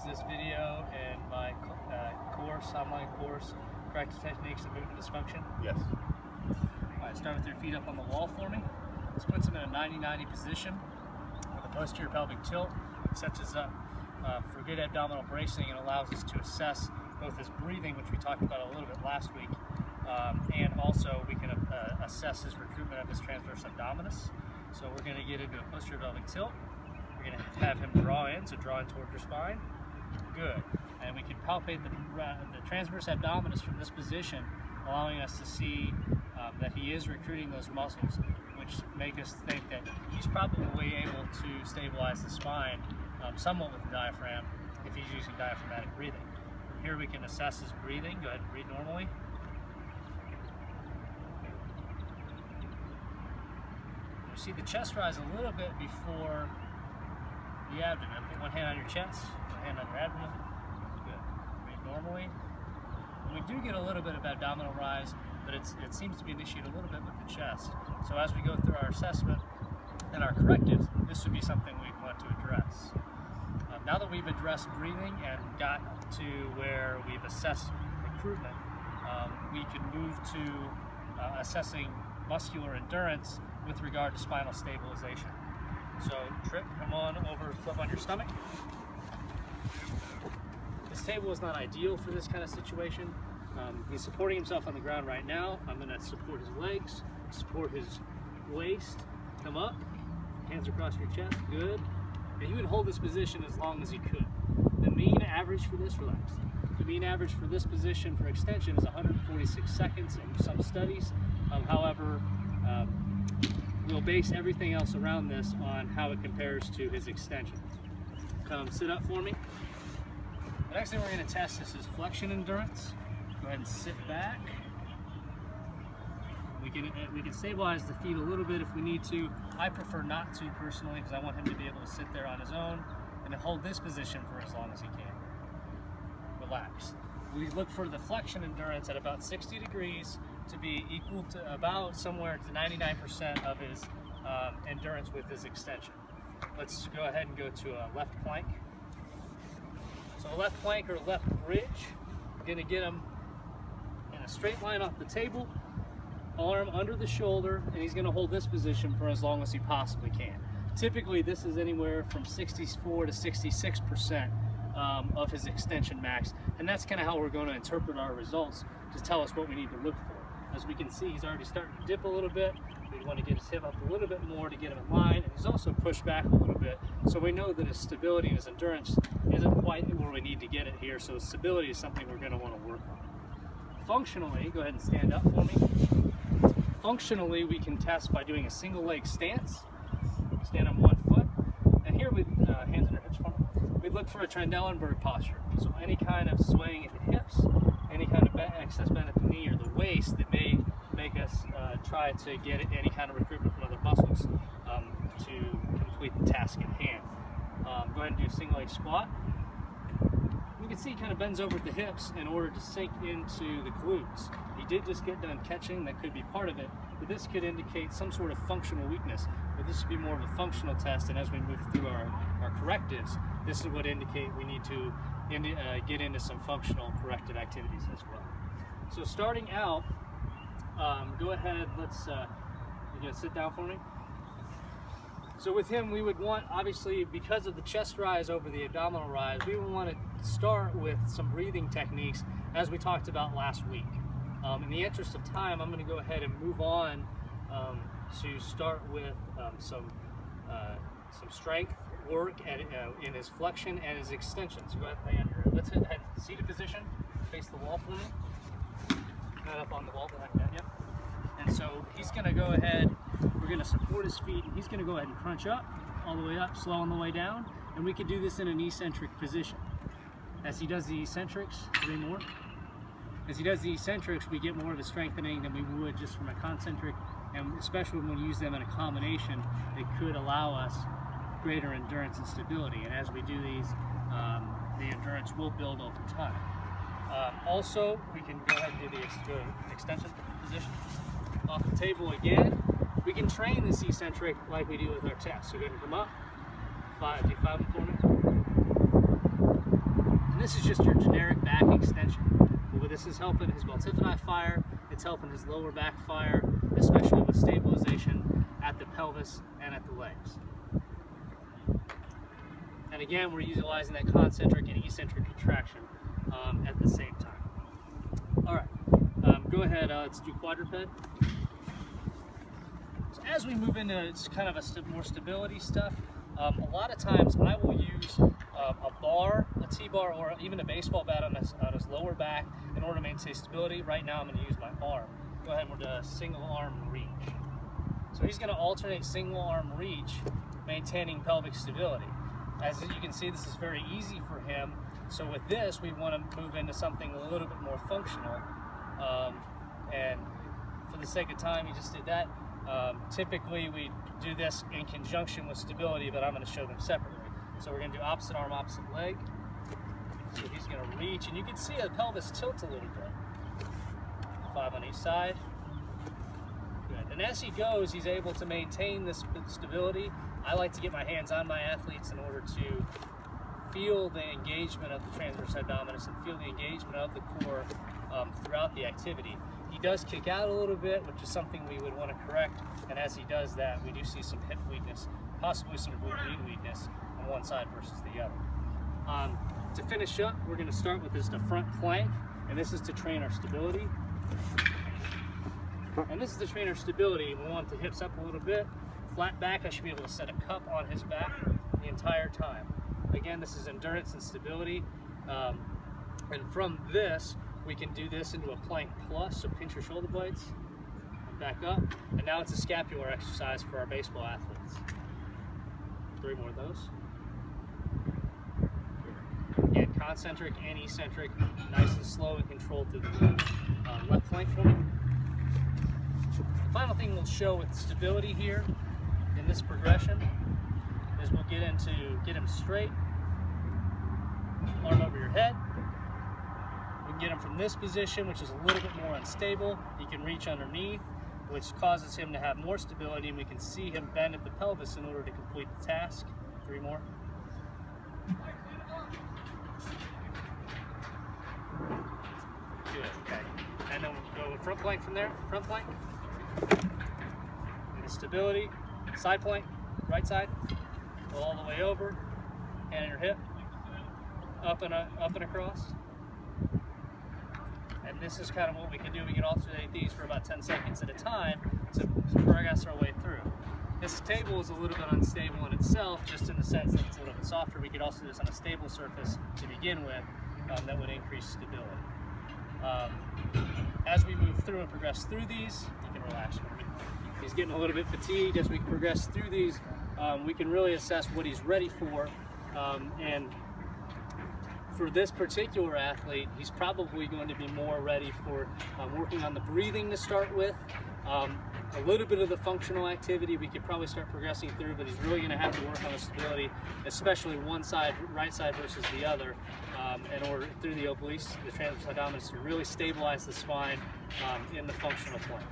use this video in my online course, Corrective Techniques of Movement Dysfunction? Yes. All right, start with your feet up on the wall for me. This puts him in a 90-90 position with a posterior pelvic tilt. It sets us up for good abdominal bracing and allows us to assess both his breathing, which we talked about a little bit last week, and also we can assess his recruitment of his transverse abdominis. So we're going to get into a posterior pelvic tilt. We're going to have him draw in, so draw in toward your spine. Good. And we can palpate the transverse abdominis from this position, allowing us to see that he is recruiting those muscles, which make us think that he's probably able to stabilize the spine somewhat with the diaphragm if he's using diaphragmatic breathing. From here we can assess his breathing. Go ahead and breathe normally. You see the chest rise a little bit before the abdomen. Put one hand on your chest, one hand on your abdomen. Good. Breathe normally. And we do get a little bit of abdominal rise, but it seems to be initiated a little bit with the chest. So as we go through our assessment and our correctives, this would be something we want to address. Now that we've addressed breathing and got to where we've assessed recruitment, we can move to assessing muscular endurance with regard to spinal stabilization. So Trip, come on over, flip on your stomach. This table is not ideal for this kind of situation. He's supporting himself on the ground right now. I'm going to support his legs, support his waist, come up, hands across your chest, good. And he would hold this position as long as he could. The mean average for this, relax. The mean average for this position for extension is 146 seconds in some studies. However, we'll base everything else around this on how it compares to his extension. Come sit up for me. The next thing we're going to test is his flexion endurance. Go ahead and sit back. We can stabilize the feet a little bit if we need to. I prefer not to personally because I want him to be able to sit there on his own and to hold this position for as long as he can. Relax. We look for the flexion endurance at about 60 degrees to be equal to about somewhere to 99% of his endurance with his extension. Let's go ahead and go to a left plank. So a left plank or left bridge, we're going to get him in a straight line off the table, arm under the shoulder, and he's going to hold this position for as long as he possibly can. Typically this is anywhere from 64 to 66% of his extension max, and that's kind of how we're going to interpret our results to tell us what we need to look for. As we can see, he's already starting to dip a little bit. We want to get his hip up a little bit more to get him in line, and he's also pushed back a little bit, so we know that his stability and his endurance isn't quite where we need to get it here, so stability is something we're going to want to work on. Functionally, go ahead and stand up for me. Functionally, we can test by doing a single leg stance. Stand on one foot, and here with hands on your hips front, we look for a Trendelenburg posture. So any kind of swaying at the hips, any kind of excess bend at the knee or the waist that may make us try to get any kind of recruitment from other muscles to complete the task at hand. Go ahead and do a single leg squat. You can see he kind of bends over at the hips in order to sink into the glutes. He did just get done catching, that could be part of it, but this could indicate some sort of functional weakness. But this would be more of a functional test, and as we move through our correctives, this is what indicate we need to get into some functional corrective activities as well. So starting out, go ahead, let's, you're gonna sit down for me? So with him, we would want, obviously, because of the chest rise over the abdominal rise, we would want to start with some breathing techniques as we talked about last week. In the interest of time, I'm going to go ahead and move on to start with some strength work in his flexion and his extension. So go ahead, let's head seated position, face the wall for me. Head up on the wall behind that, yep. And so he's going to go ahead, we're going to support his feet, and he's going to go ahead and crunch up, all the way up, slow on the way down, and we could do this in an eccentric position. As he does the eccentrics, 3 more. As he does the eccentrics, we get more of a strengthening than we would just from a concentric, and especially when we use them in a combination, it could allow us greater endurance and stability. And as we do these, the endurance will build over time. Also, we can go ahead and do the extension position. Off the table again. We can train this eccentric like we do with our chest. So go ahead and come up. 5, do 5 for me. And this is just your generic back extension. But what this is helping his multifidi fire, it's helping his lower back fire, especially with stabilization at the pelvis and at the legs. And again, we're utilizing that concentric and eccentric contraction at the same time. All right, go ahead, let's do quadruped. So as we move into kind of more stability stuff, a lot of times I will use a bar, a T-bar, or even a baseball bat on his lower back in order to maintain stability. Right now I'm going to use my arm. Go ahead and we're doing a single arm reach. So he's going to alternate single arm reach, maintaining pelvic stability. As you can see, this is very easy for him. So with this, we want to move into something a little bit more functional. And for the sake of time, he just did that. Typically, we do this in conjunction with stability, but I'm going to show them separately. So we're going to do opposite arm, opposite leg. So he's going to reach, and you can see the pelvis tilt a little bit. 5 on each side. Good. And as he goes, he's able to maintain this stability. I like to get my hands on my athletes in order to feel the engagement of the transverse abdominis and feel the engagement of the core throughout the activity. He does kick out a little bit, which is something we would want to correct, and as he does that, we do see some hip weakness, possibly some glute weakness on one side versus the other. To finish up, we're going to start with just a front plank, and this is to train our stability. And this is to train our stability. We want the hips up a little bit. Flat back, I should be able to set a cup on his back the entire time. Again, this is endurance and stability. And from this, we can do this into a plank plus, so pinch your shoulder blades, and back up. And now it's a scapular exercise for our baseball athletes. 3 more of those. Again, concentric and eccentric, nice and slow and controlled through the left plank for me. The final thing we'll show with stability here in this progression is we'll get him straight, arm over your head. We can get him from this position, which is a little bit more unstable. He can reach underneath, which causes him to have more stability, and we can see him bend at the pelvis in order to complete the task. 3 more. Good, okay. And then we'll go front plank from there, front plank. And the stability, side plank, right side, go all the way over, hand on your hip, up and across. And this is kind of what we can do. We can alternate these for about 10 seconds at a time to progress our way through. This table is a little bit unstable in itself, just in the sense that it's a little bit softer. We could also do this on a stable surface to begin with, that would increase stability. As we move through and progress through these, you can relax for me. He's getting a little bit fatigued. As we progress through these, we can really assess what he's ready for. And for this particular athlete, he's probably going to be more ready for working on the breathing to start with. A little bit of the functional activity we could probably start progressing through, but he's really going to have to work on the stability, especially one side, right side versus the other, in order through the obliques, the transverse abdominis, to really stabilize the spine in the functional plane.